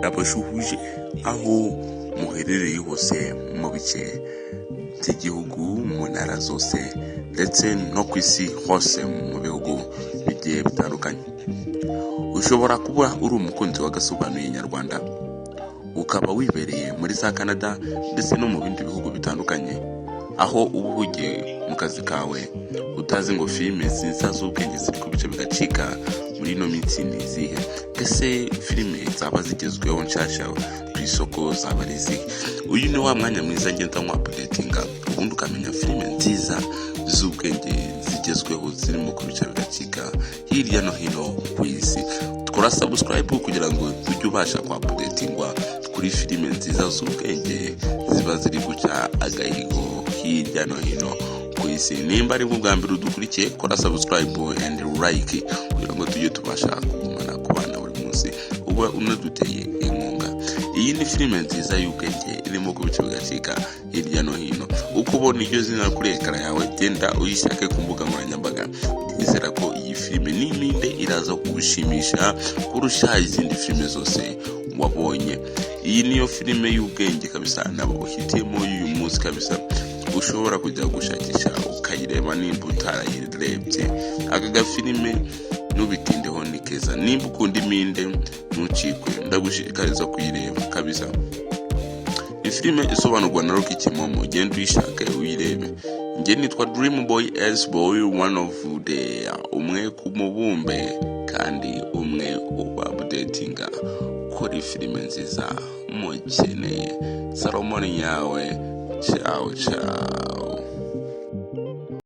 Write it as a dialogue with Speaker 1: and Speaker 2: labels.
Speaker 1: abashuhuje aho muherereye hose mu bice by'igihugu mu ntara zose ndetse no ku isi hose mu bihugu bigiye bitandukanye. Ushobora kuba uri umukunzi w'agasobanuye nyarwanda ukaba wibereye muri za Canada ndetse no mu bindi bihugu bitandukanye, aho uba uhugiye mu kazi kawe utazi ngo filime nziza z'ubwenge ziri ku bice bigacika muri ino minsi ni izihe. Ese filime zaba zigezweho nshasha ku isoko zaba ari izihe? Uyu ni wa mwanya mwiza ngenda updatinga ubundi ukamenya filime nziza z'ubwenge zigezweho zirimo ku bice bigacika hirya no hino ku isi. Kora subscribe kugira ngo ujye ubasha updatingwa kuri filime nziza z'ubwenge ziba ziri guca agahigo hirya no hino ku isi. Nimba ari bwa mbere udukurikiye, kora subscribe and like kugira ngo tujye tubasha kugumana kubana buri munsi uba unaduteye inkunga. Iyi ni filime nziza y'ubwenge irimo ku bice bigacika hirya no hino. Uko ubona iryo zina kuri ekara yawe, genda uyishake ku mbuga nkoranyambaga. Nizera ko iyi filime n'iminde iraza kugushimisha kurusha izindi filime zose wabonye. Iyi niyo filime y'ubwenge kabisa nabo uhitiyemo uyu munsi kabisa, ushobora kujya gushakisha ukayireba nimba utarayirebye. Aka gafilime nubitindeho ni keza, nimba ukunda iminde ntucikwe, ndagushishikariza kuyireba kabisa. Filime isobanurwa na Rocky Kimomo, genda uyishake uyirebe. Nge nitwa Dream Boy S Boy, one of the umwe ku mubumbe kandi umwe uba updatinga kuri filime nziza mukeneye. Salomoni yawe, ciao ciao.